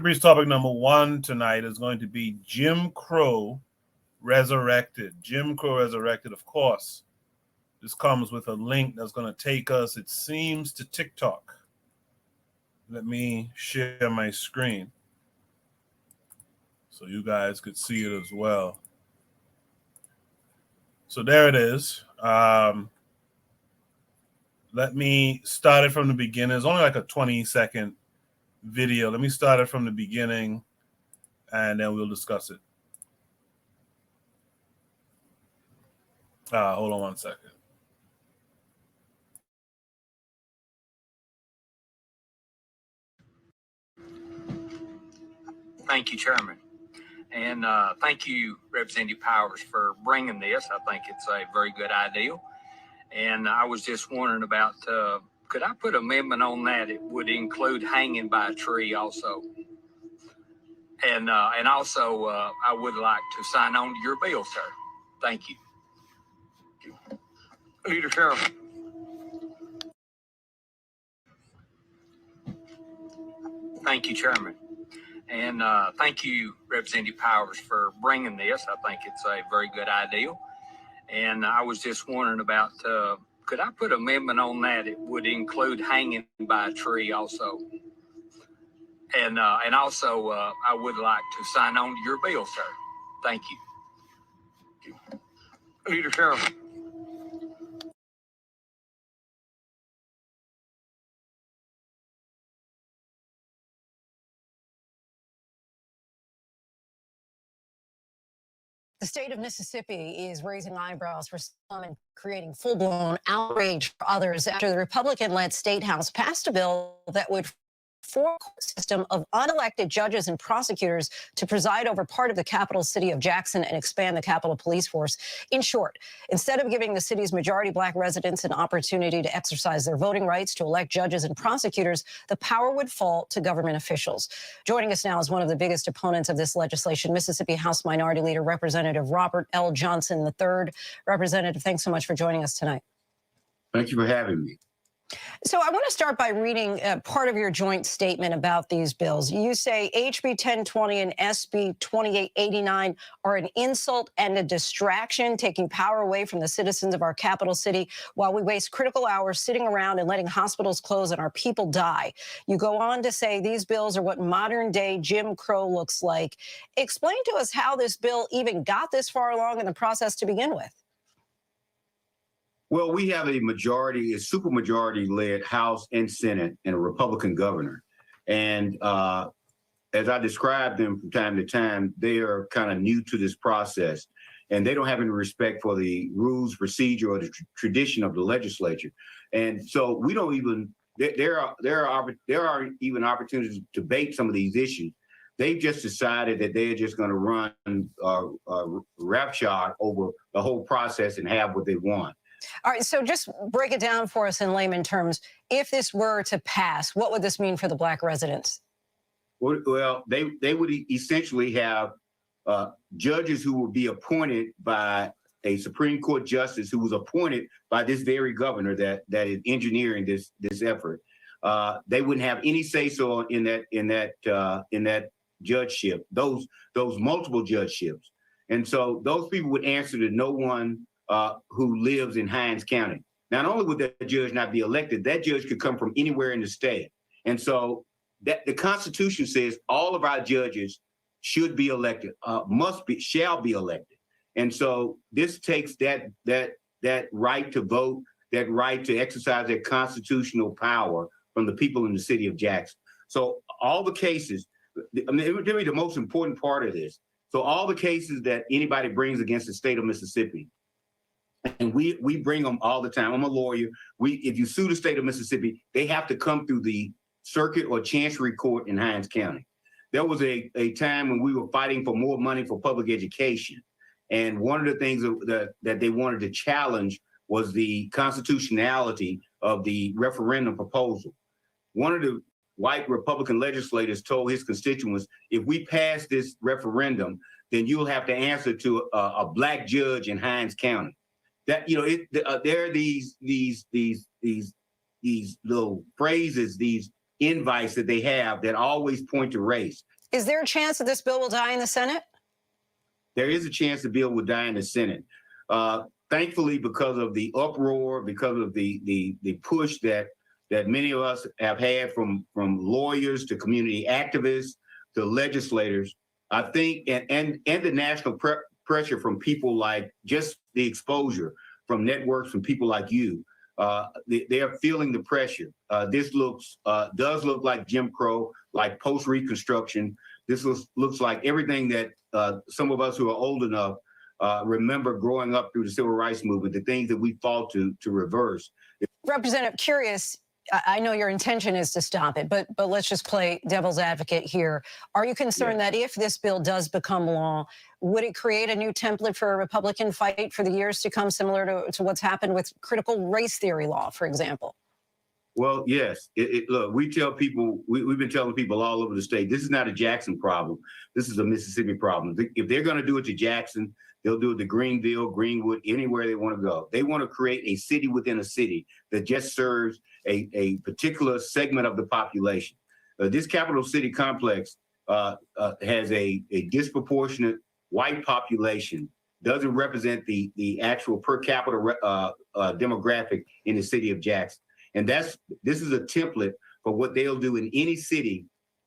Brief topic number one tonight is going to be Jim Crow Resurrected. Jim Crow Resurrected, of course. This comes with a link that's going to take us, it seems, to TikTok. Let me share my screen so you guys could see it as well. So there it is. Let me start it from the beginning. It's only like a 20-second video. Let me start it from the beginning, and then we'll discuss it. Hold on one second. Thank you, Chairman. And thank you, Representative Powers, for bringing this. I think it's a very good idea. And I was just wondering about, could I put an amendment on that? It would include hanging by a tree also. And also, I would like to sign on to your bill, sir. Thank you. Leader Carroll. Thank you, Chairman. And thank you, Representative Powers, for bringing this. I think it's a very good idea. And I was just wondering about, could I put an amendment on that? It would include hanging by a tree also. And also, I would like to sign on to your bill, sir. Thank you. Leader Carroll. The state of Mississippi is raising eyebrows for some and creating full-blown outrage for others after the Republican-led State House passed a bill that would form a system of unelected judges and prosecutors to preside over part of the capital city of Jackson and expand the Capitol Police Force. In short, instead of giving the city's majority black residents an opportunity to exercise their voting rights to elect judges and prosecutors, the power would fall to government officials. Joining us now is one of the biggest opponents of this legislation, Mississippi House Minority Leader Representative Robert L. Johnson III. Representative, thanks so much for joining us tonight. Thank you for having me. So I want to start by reading part of your joint statement about these bills. You say HB 1020 and SB 2889 are an insult and a distraction, taking power away from the citizens of our capital city while we waste critical hours sitting around and letting hospitals close and our people die. You go on to say these bills are what modern day Jim Crow looks like. Explain to us how this bill even got this far along in the process to begin with. Well, we have a majority, a supermajority-led House and Senate, and a Republican governor. And as I describe them from time to time, they are kind of new to this process, and they don't have any respect for the rules, procedure, or the tradition of the legislature. And so we don't even. There are even opportunities to debate some of these issues. They've just decided that they're just going to run roughshod over the whole process and have what they want. All right, so just break it down for us in layman terms. If this were to pass, what would this mean for the black residents? Well, they would essentially have judges who would be appointed by a Supreme Court justice who was appointed by this very governor that is engineering this effort. They wouldn't have any say-so in that judgeship, those multiple judgeships, and so those people would answer to no one who lives in Hinds County. Not only would that judge not be elected, that judge could come from anywhere in the state. And so that the Constitution says all of our judges should be elected, shall be elected. And so this takes that right to vote, that right to exercise their constitutional power from the people in the city of Jackson. So all the cases, I mean, it would be the most important part of this. So all the cases that anybody brings against the state of Mississippi, and we bring them all the time. I'm a lawyer. If you sue the state of Mississippi, they have to come through the circuit or chancery court in Hinds County. There was a time when we were fighting for more money for public education. And one of the things that they wanted to challenge was the constitutionality of the referendum proposal. One of the white Republican legislators told his constituents, if we pass this referendum, then you'll have to answer to a black judge in Hinds County. That, you know, there are these little phrases, these invites that they have that always point to race. Is there a chance that this bill will die in the Senate? There is a chance the bill will die in the Senate. Thankfully, because of the uproar, because of the push that many of us have had from lawyers to community activists to legislators, I think, and the national pressure from people like just the exposure from networks, from people like you, they are feeling the pressure. This does look like Jim Crow, like post-Reconstruction. This looks like everything that some of us who are old enough remember growing up through the Civil Rights Movement, the things that we fought to reverse. Representative, curious, I know your intention is to stop it, but let's just play devil's advocate here. Are you concerned that if this bill does become law, would it create a new template for a Republican fight for the years to come, similar to what's happened with critical race theory law, for example? Well, yes. Look, we tell people, we've been telling people all over the state, this is not a Jackson problem. This is a Mississippi problem. If they're going to do it to Jackson, they'll do it to Greenville, Greenwood, anywhere they want to go. They want to create a city within a city that just serves a particular segment of the population. This capital city complex has a disproportionate white population, doesn't represent the actual per capita demographic in the city of Jackson. And this is a template for what they'll do in any city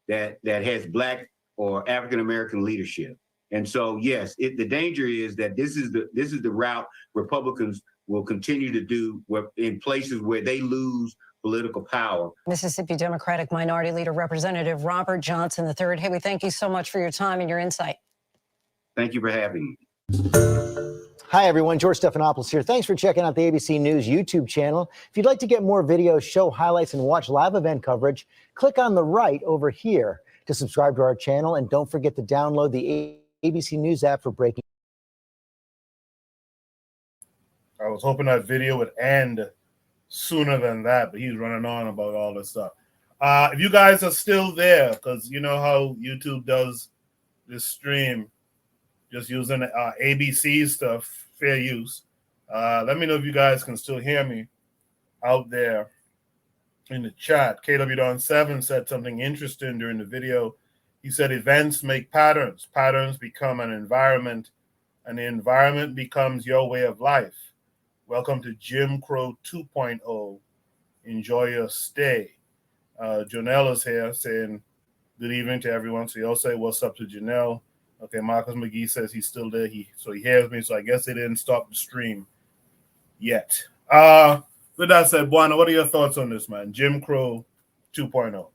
that has Black or African-American leadership. And so, yes, the danger is that this is the route Republicans will continue to do in places where they lose political power. Mississippi Democratic Minority Leader Representative Robert Johnson III. Hey, we thank you so much for your time and your insight. Thank you for having me. Hi, everyone. George Stephanopoulos here. Thanks for checking out the ABC News YouTube channel. If you'd like to get more videos, show highlights, and watch live event coverage, click on the right over here to subscribe to our channel. And don't forget to download the ABC News app for breaking. I was hoping that video would end sooner than that, but he's running on about all this stuff. If you guys are still there, because you know how YouTube does this stream, just using ABC stuff, fair use. Let me know if you guys can still hear me out there in the chat. KW Don 7 said something interesting during the video. He said events make patterns. Patterns become an environment, and the environment becomes your way of life. Welcome to Jim Crow 2.0. Enjoy your stay. Janelle is here saying good evening to everyone. So he'll say what's up to Janelle. Okay, Marcus McGee says he's still there. So he hears me. So I guess they didn't stop the stream yet. With that said, Buana, what are your thoughts on this, man? Jim Crow 2.0.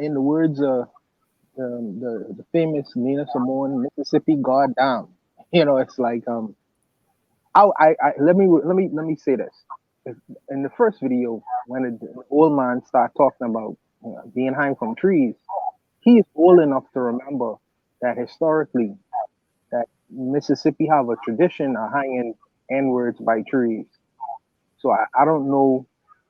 In the words of the famous Nina Simone, Mississippi goddamn. You know, it's like let me say this. In the first video, when the old man started talking about being hung from trees, he is old enough to remember that historically, that Mississippi have a tradition of hanging N-words by trees. So I don't know,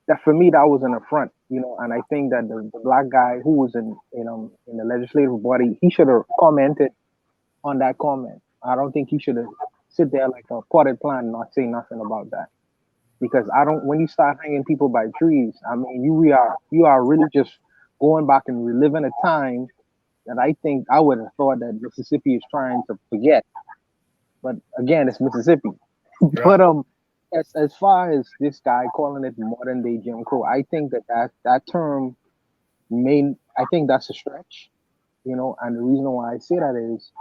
that for me that was an affront, you know, and I think that the black guy who was in the legislative body, he should have commented on that comment. I don't think he should have sit there like a potted plant and not say nothing about that. Because when you start hanging people by trees, I mean, you are really just going back and reliving a time that I think I would have thought that Mississippi is trying to forget. But again, it's Mississippi. Yeah. But as far as this guy calling it modern day Jim Crow, I think that term I think that's a stretch, you know, and the reason why I say that is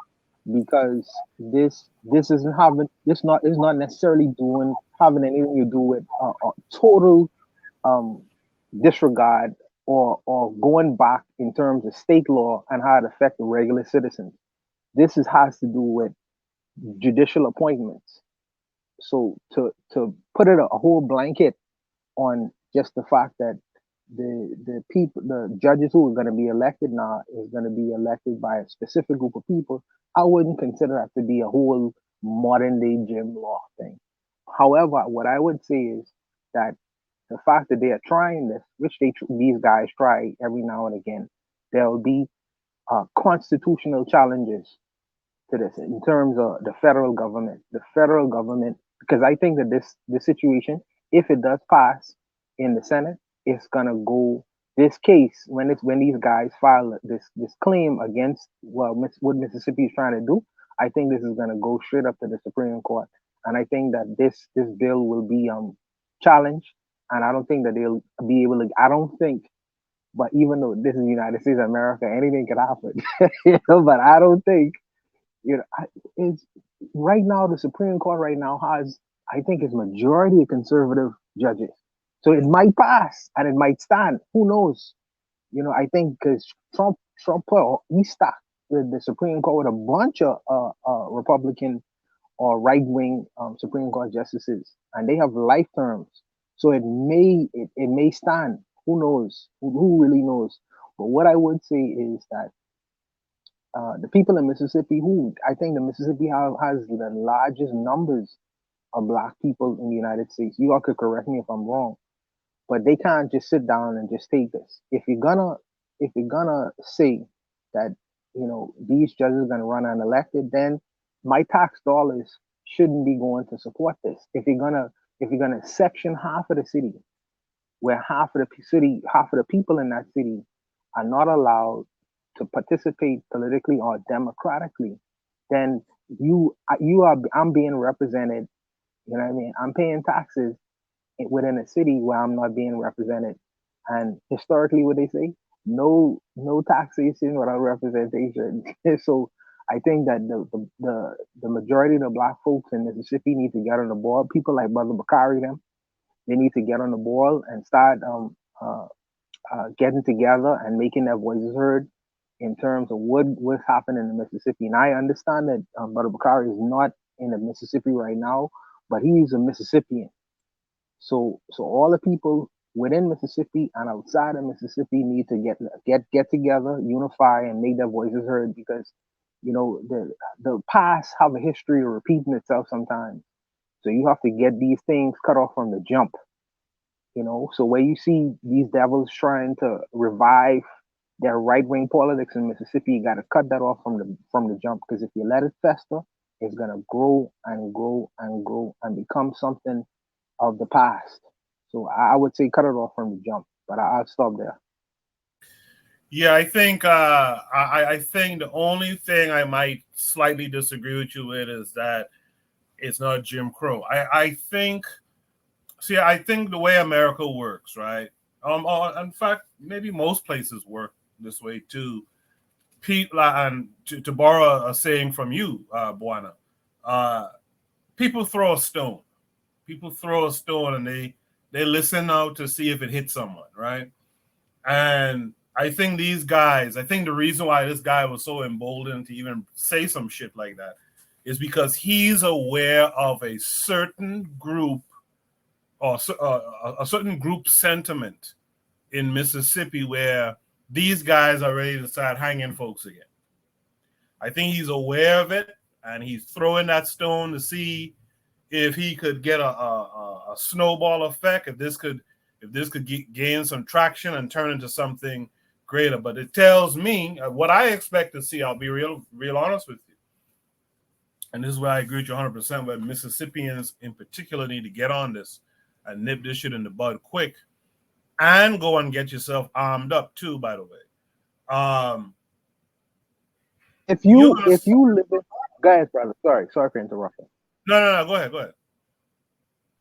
because this is not necessarily having anything to do with total disregard or going back in terms of state law and how it affects the regular citizens. This has to do with judicial appointments. So to put it a whole blanket on just the fact that the judges who are going to be elected now is going to be elected by a specific group of people, I wouldn't consider that to be a whole modern day Jim law thing. However, what I would say is that the fact that they are trying this, which these guys try every now and again, there will be constitutional challenges to this in terms of the federal government. The federal government, because I think that this situation, if it does pass in the Senate, it's gonna go this case, when these guys file this claim against what Mississippi is trying to do, I think this is going to go straight up to the Supreme Court, and I think that this bill will be challenged, and I don't think that they'll be able to. I don't think, but even though this is the United States of America, anything could happen, But I don't think, it's right now the Supreme Court right now has, I think, is majority of conservative judges. So it might pass and it might stand. Who knows? I think because Trump he stacked the Supreme Court with a bunch of Republican or right wing Supreme Court justices, and they have life terms. So it may stand. Who knows? Who really knows? But what I would say is that the people in Mississippi, who I think the Mississippi has the largest numbers of Black people in the United States. You all could correct me if I'm wrong, but they can't just sit down and just take this. If you're gonna say that these judges are gonna run unelected, then my tax dollars shouldn't be going to support this. If you're gonna section half of the city, where half of the people in that city are not allowed to participate politically or democratically, then I'm being represented. You know what I mean? I'm paying taxes within a city where I'm not being represented. And historically, what they say, no taxation without representation. So I think that the majority of the Black folks in Mississippi need to get on the board. People like Brother Bakari, they need to get on the board and start getting together and making their voices heard in terms of what's happening in Mississippi. And I understand that Brother Bakari is not in the Mississippi right now, but he's a Mississippian. So all the people within Mississippi and outside of Mississippi need to get together, unify, and make their voices heard, because the past have a history of repeating itself sometimes. So you have to get these things cut off from the jump. So where you see these devils trying to revive their right-wing politics in Mississippi, you got to cut that off from the jump, because if you let it fester, it's gonna grow and grow and grow and become something of the past. So I would say cut it off from the jump, but I'll stop there. Yeah, I think I think the only thing I might slightly disagree with you with is that it's not Jim Crow. I think the way America works, right? In fact, maybe most places work this way too. People, and to borrow a saying from you, Buana, people throw a stone. People throw a stone and they listen out to see if it hits someone, right? And I think the reason why this guy was so emboldened to even say some shit like that is because he's aware of a certain group or a certain group sentiment in Mississippi where these guys are ready to start hanging folks again. I think he's aware of it, and he's throwing that stone to see if he could get a snowball effect, if this could gain some traction and turn into something greater. But it tells me what I expect to see. I'll be real honest with you. And this is where I agree with you 100%, where Mississippians in particular need to get on this and nip this shit in the bud quick, and go and get yourself armed up too, by the way. If you live in, go ahead, brother. Sorry for interrupting. No, go ahead.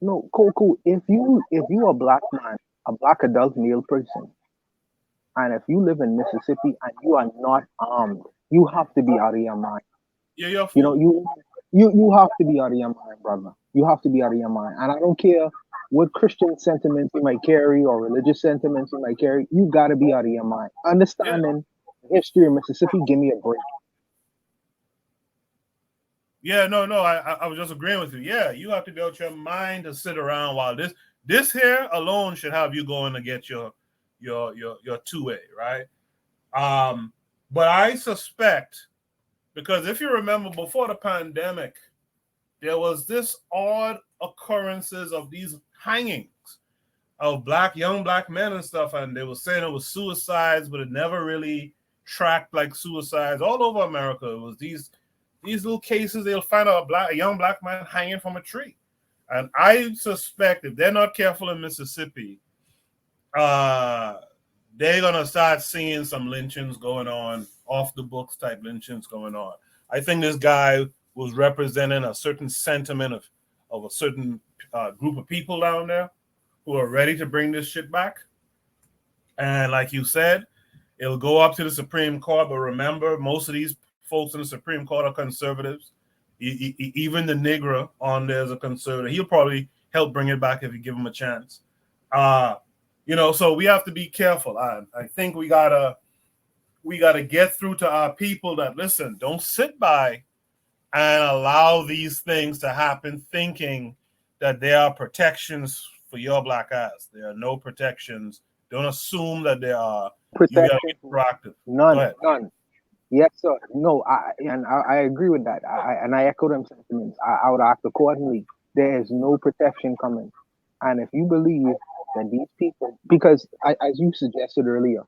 No, cool. If you a Black man, a Black adult male person, and if you live in Mississippi and you are not armed, you have to be out of your mind. Yeah, you have to be out of your mind, brother. You have to be out of your mind. And I don't care what Christian sentiments you might carry or religious sentiments you might carry. You got to be out of your mind. Understanding the history of Mississippi, give me a break. Yeah, no, I was just agreeing with you. Yeah, you have to be out your mind to sit around while this here alone should have you going to get your 2A, right? But I suspect, because if you remember before the pandemic, there was this odd occurrences of these hangings of young black men and stuff, and they were saying it was suicides, but it never really tracked like suicides all over America. It was these little cases. They'll find a young black man hanging from a tree, and I suspect if they're not careful in Mississippi, they're gonna start seeing some lynchings going on, off the books type lynchings going on. I think this guy was representing a certain sentiment of a certain group of people down there who are ready to bring this shit back. And like you said, it'll go up to the Supreme Court. But remember, most of these folks in the Supreme Court are conservatives. Even the Negro on there is a conservative. He'll probably help bring it back if you give him a chance. So we have to be careful. I think we gotta get through to our people that, listen, don't sit by and allow these things to happen thinking that there are protections for your black ass. There are no protections. Don't assume that there are. You gotta get proactive. None. Yes, sir. No, I agree with that. I echo them sentiments. I would act accordingly. There is no protection coming. And if you believe that these people, because as you suggested earlier,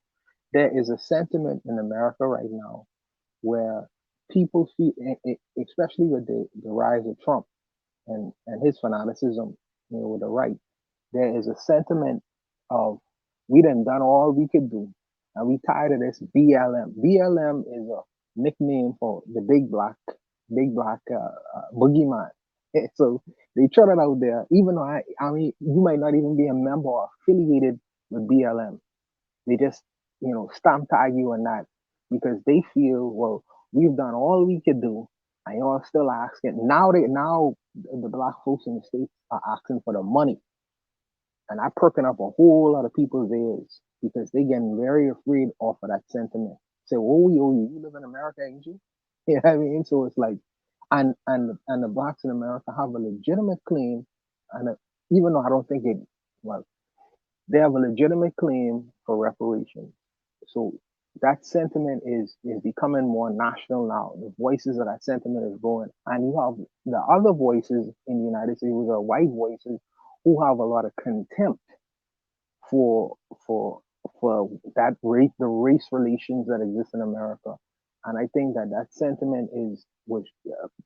there is a sentiment in America right now where people feel, especially with the rise of Trump and his fanaticism, with the right, there is a sentiment of, we done all we could do, and we tired of this BLM. BLM is a nickname for the big black boogeyman. So they trot it out there, even though I mean, you might not even be a member or affiliated with BLM. They just, stamp tag you on that because they feel, well, we've done all we could do, and y'all still asking. Now the black folks in the States are asking for the money. And I'm perking up a whole lot of people's ears because they getting very afraid off of that sentiment. Say, oh, we owe you. You live in America, ain't you? You know what I mean? So it's like, and the blacks in America have a legitimate claim, and even though I don't think they have a legitimate claim for reparations. So that sentiment is becoming more national now. The voices of that sentiment is growing, and you have the other voices in the United States, which are white voices, who have a lot of contempt for that race, the race relations that exist in America. And I think that sentiment was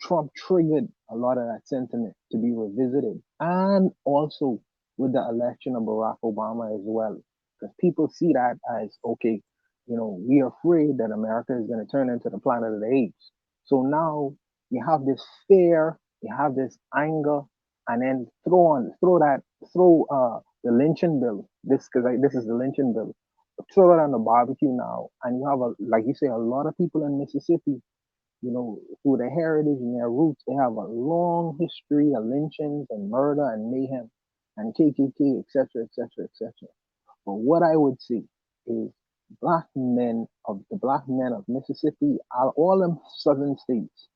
Trump triggered a lot of that sentiment to be revisited, and also with the election of Barack Obama as well, because people see that as, okay, we are afraid that America is going to turn into the planet of the apes. So now you have this fear, you have this anger, and then throw the lynching bill. This is the lynching bill. Throw it on the barbecue now, and you have like you say, a lot of people in Mississippi, through their heritage and their roots, they have a long history of lynchings and murder and mayhem and KKK, etc., etc., etc. But what I would see is the black men of Mississippi, all them southern states,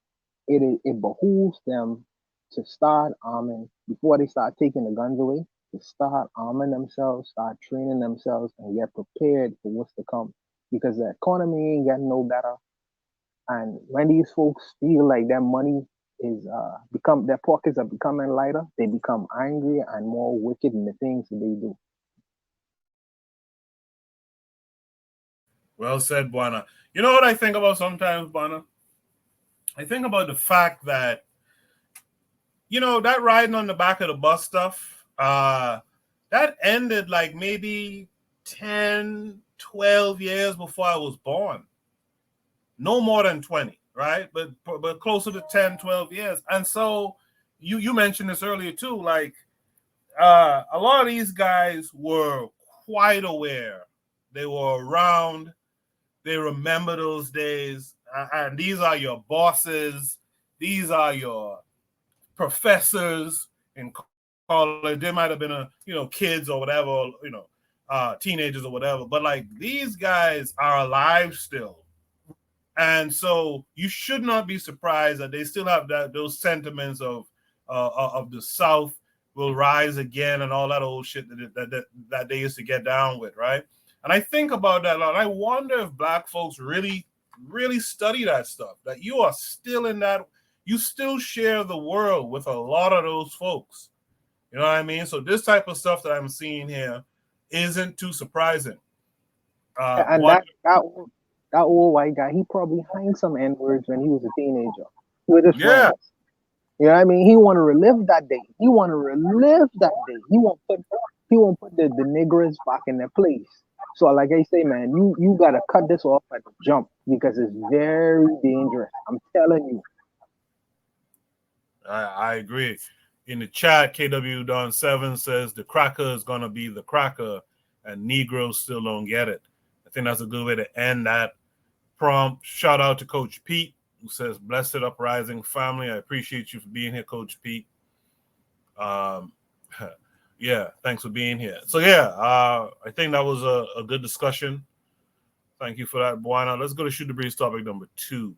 it behooves them to start arming before they start taking the guns away, to start arming themselves, start training themselves, and get prepared for what's to come. Because the economy ain't getting no better. And when these folks feel like their money is their pockets are becoming lighter, they become angry and more wicked in the things that they do. Well said, Buana. You know what I think about sometimes, Buana? I think about the fact that, that riding on the back of the bus stuff, that ended like maybe 10, 12 years before I was born. No more than 20, right? But closer to 10, 12 years. And so you mentioned this earlier too, like a lot of these guys were quite aware. They were around. They remember those days. And these are your bosses. These are your professors in college. They might have been kids or whatever, teenagers or whatever. But like, these guys are alive still. And so you should not be surprised that they still have those sentiments of the South will rise again and all that old shit that they used to get down with, right? And I think about that a lot. I wonder if black folks really, really study that stuff, that you are still in that, you still share the world with a lot of those folks. You know what I mean? So this type of stuff that I'm seeing here isn't too surprising. And that old white guy, he probably hanged some N-words when he was a teenager with his friends. You know what I mean? He want to relive that day. He won't put the niggers back in their place. So like I say, man, you gotta cut this off at the jump because it's very dangerous. I'm telling you. I agree. In the chat, KW Don 7 says the cracker is gonna be the cracker, and Negroes still don't get it. I think that's a good way to end that prompt. Shout out to Coach Pete, who says, "Blessed uprising family." I appreciate you for being here, Coach Pete. Yeah, thanks for being here. So yeah, I think that was a good discussion. Thank you for that, Buana. Let's go to Shoot the Breeze topic number 2.